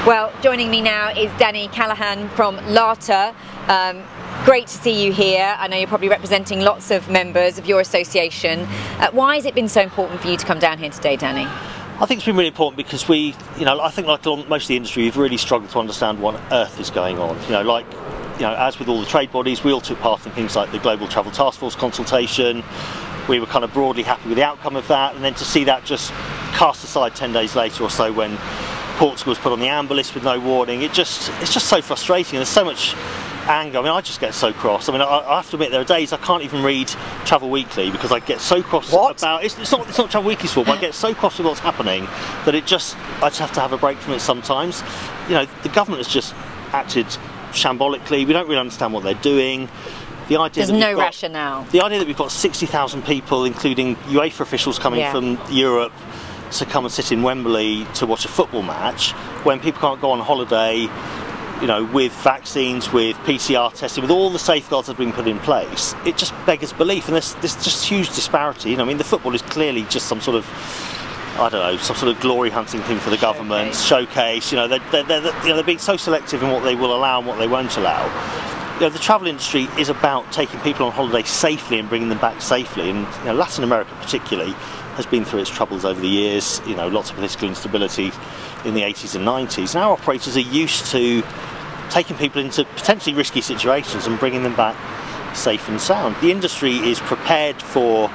Well, joining me now is Callaghan from Lata. Great to see you here. I know you're probably representing lots of members of your association. Why has it been so important for you to come down here today, Danny? I think it's been really important because I think like most of the industry, we've really struggled to understand what on earth is going on. As with all the trade bodies, we all took part in things like the Global Travel Task Force consultation. We were kind of broadly happy with the outcome of that, and then to see that just cast aside 10 days later or so when Portugal was put on the amber list with no warning, it's just so frustrating. There's so much anger. I mean, I just get so cross. I mean, I have to admit there are days I can't even read Travel Weekly because I get so cross about it's not Travel Weekly's fault, but I get so cross with what's happening that I just have to have a break from it sometimes. The government has just acted shambolically. We don't really understand what they're doing. There's no rationale. The idea that we've got 60,000 people, including UEFA officials coming from Europe, to come and sit in Wembley to watch a football match when people can't go on holiday, with vaccines, with PCR testing, with all the safeguards that have been put in place, it just beggars belief. And there's just huge disparity. I mean, the football is clearly just some sort of, some sort of glory hunting thing for the government, showcase. They're being so selective in what they will allow and what they won't allow. The travel industry is about taking people on holiday safely and bringing them back safely. And Latin America particularly has been through its troubles over the years, lots of political instability in the 80s and 90s. And our operators are used to taking people into potentially risky situations and bringing them back safe and sound. The industry is prepared for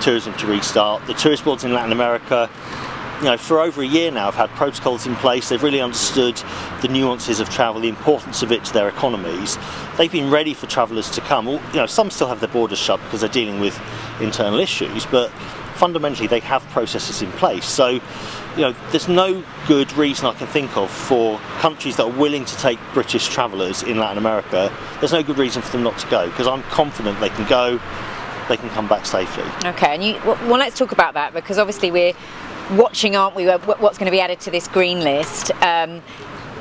tourism to restart. The tourist boards in Latin America, for over a year now have had protocols in place. They've really understood the nuances of travel, the importance of it to their economies. They've been ready for travellers to come. Some still have their borders shut because they're dealing with internal issues, but fundamentally they have processes in place. So there's no good reason I can think of for countries that are willing to take British travellers in Latin America. There's no good reason for them not to go, because I'm confident they can go, they can come back safely. Okay, and well, let's talk about that, because obviously we're watching, aren't we, what's going to be added to this green list.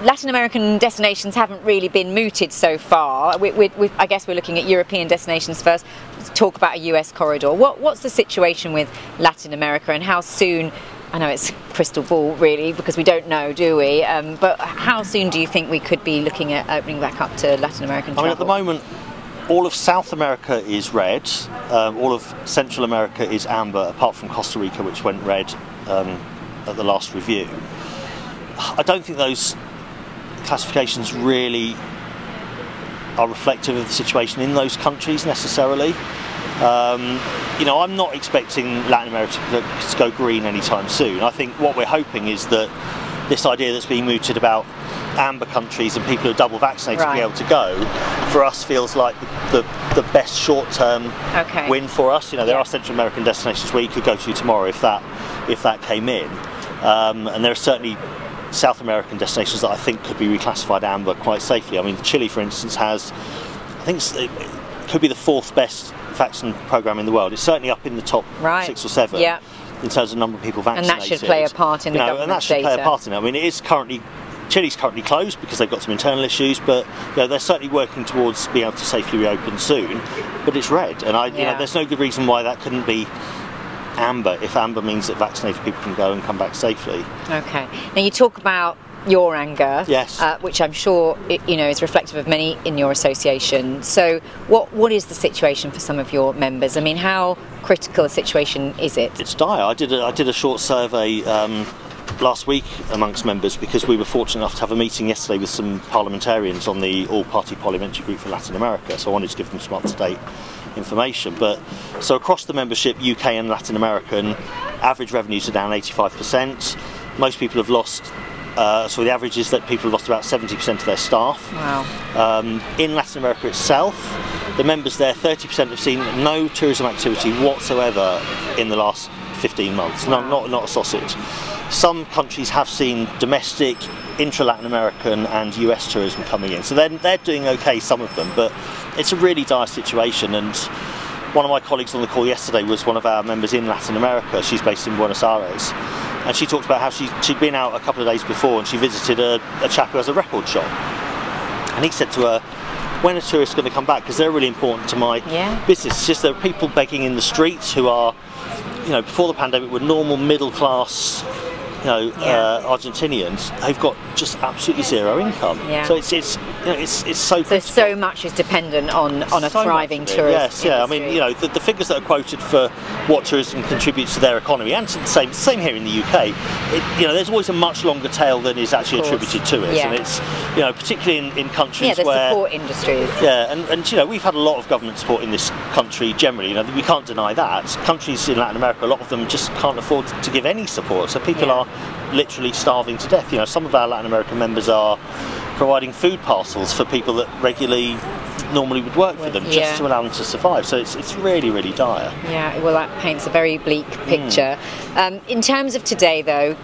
Latin American destinations haven't really been mooted so far. I guess we're looking at European destinations first. Let's talk about a US corridor. What's the situation with Latin America, and how soon, I know it's crystal ball really because we don't know, do we? But how soon do you think we could be looking at opening back up to Latin American travel? I mean, at the moment, all of South America is red, all of Central America is amber, apart from Costa Rica, which went red at the last review. I don't think those classifications really are reflective of the situation in those countries necessarily. I'm not expecting Latin America to go green anytime soon. I think what we're hoping is that this idea that's being mooted about amber countries and people who are double vaccinated to be able to go, for us feels like the best short-term win for us. There are Central American destinations where you could go to tomorrow if that came in, and there are certainly South American destinations that I think could be reclassified amber quite safely. I mean, Chile, for instance, has, I think it could be the 4th best vaccine program in the world. It's certainly up in the top 6 or 7 in terms of number of people vaccinated. And that should play a part in the government's and that should play a part in it. I mean, Chile's currently closed because they've got some internal issues, but they're certainly working towards being able to safely reopen soon. But it's red, and there's no good reason why that couldn't be amber, if amber means that vaccinated people can go and come back safely. Okay. Now you talk about your anger, yes, which I'm sure is reflective of many in your association. So what is the situation for some of your members? I mean, how critical a situation is it? It's dire. I did a short survey last week amongst members, because we were fortunate enough to have a meeting yesterday with some parliamentarians on the all-party parliamentary group for Latin America, so I wanted to give them some up-to-date information. But so across the membership, UK and Latin American, average revenues are down 85%. Most people have lost, so the average is that people have lost about 70% of their staff. Wow. In Latin America itself, the members there, 30% have seen no tourism activity whatsoever in the last 15 months. No, not a sausage. Some countries have seen domestic, intra-Latin American and US tourism coming in. So they're doing okay, some of them, but it's a really dire situation. And one of my colleagues on the call yesterday was one of our members in Latin America. She's based in Buenos Aires. And she talked about how she'd been out a couple of days before and she visited a chap who has a record shop. And he said to her, when are tourists going to come back? Because they're really important to my business. It's just there are people begging in the streets who are, before the pandemic, were normal middle class, Argentinians, they've got just absolutely zero income. Yeah. So it's so critical. So much is dependent on a thriving tourism. Yes, yeah. I mean, the figures that are quoted for what tourism contributes to their economy, and to the same here in the UK. There's always a much longer tail than is actually attributed to it, and it's particularly in countries where support industries. Yeah, and we've had a lot of government support in this country generally. We can't deny that. Countries in Latin America, a lot of them just can't afford to give any support. So people are literally starving to death. Some of our Latin American members are providing food parcels for people that normally would work for them, just to allow them to survive. So it's really, really dire. Yeah, well, that paints a very bleak picture. In terms of today, though,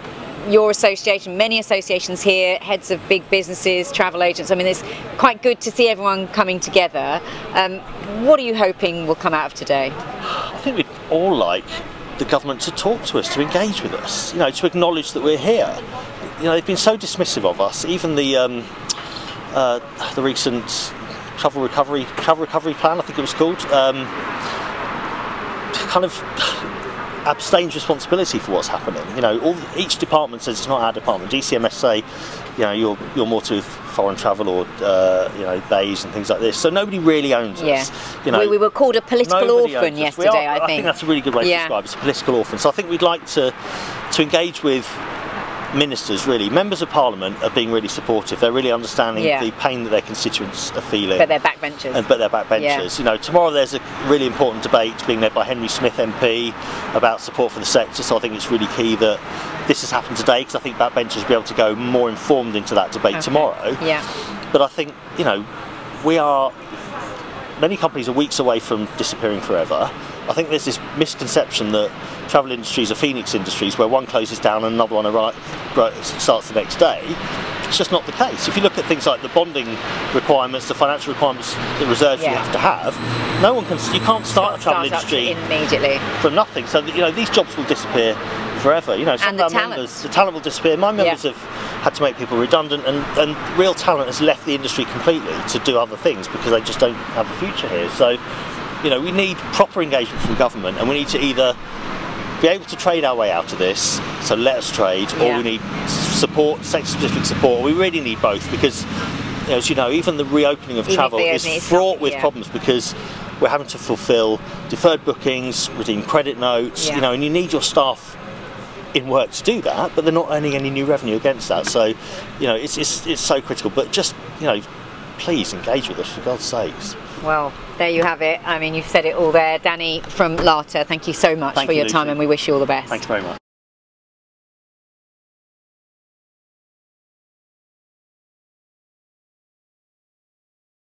your association, many associations here, heads of big businesses, travel agents, I mean, it's quite good to see everyone coming together. What are you hoping will come out of today? I think we'd all like the government to talk to us, to engage with us, to acknowledge that we're here. They've been so dismissive of us. Even the recent travel recovery plan, I think it was called, kind of abstains responsibility for what's happening. Each department says it's not our department. DCMS say, you're more to foreign travel or bays and things like this. So nobody really owns us. We were called a political orphan yesterday. I think that's a really good way to describe it. It's a political orphan. So I think we'd like to engage with ministers, really. Members of Parliament are being really supportive. They're really understanding the pain that their constituents are feeling. But they're backbenchers. Tomorrow there's a really important debate being led by Henry Smith MP about support for the sector. So I think it's really key that this has happened today, because I think backbenchers will be able to go more informed into that debate tomorrow. Yeah. But I think many companies are weeks away from disappearing forever. I think there's this misconception that travel industries are phoenix industries, where one closes down and another one starts the next day. It's just not the case. If you look at things like the bonding requirements, the financial requirements, the reserves you have to have, you can't start a travel industry immediately from nothing. So these jobs will disappear forever. Some of our members, the talent will disappear. My members have had to make people redundant, and real talent has left the industry completely to do other things because they just don't have a future here. So we need proper engagement from government, and we need to either be able to trade our way out of this, so let us trade, or we need support, sector-specific support. We really need both, because as you know, even the reopening of travel is fraught with problems, because we're having to fulfil deferred bookings, redeem credit notes, and you need your staff in work to do that, but they're not earning any new revenue against that. So it's so critical. But just please engage with us, for God's sakes. Well, there you have it. I mean, you've said it all there. Danny from Lata, thank you so much for your time, and we wish you all the best. Thanks very much.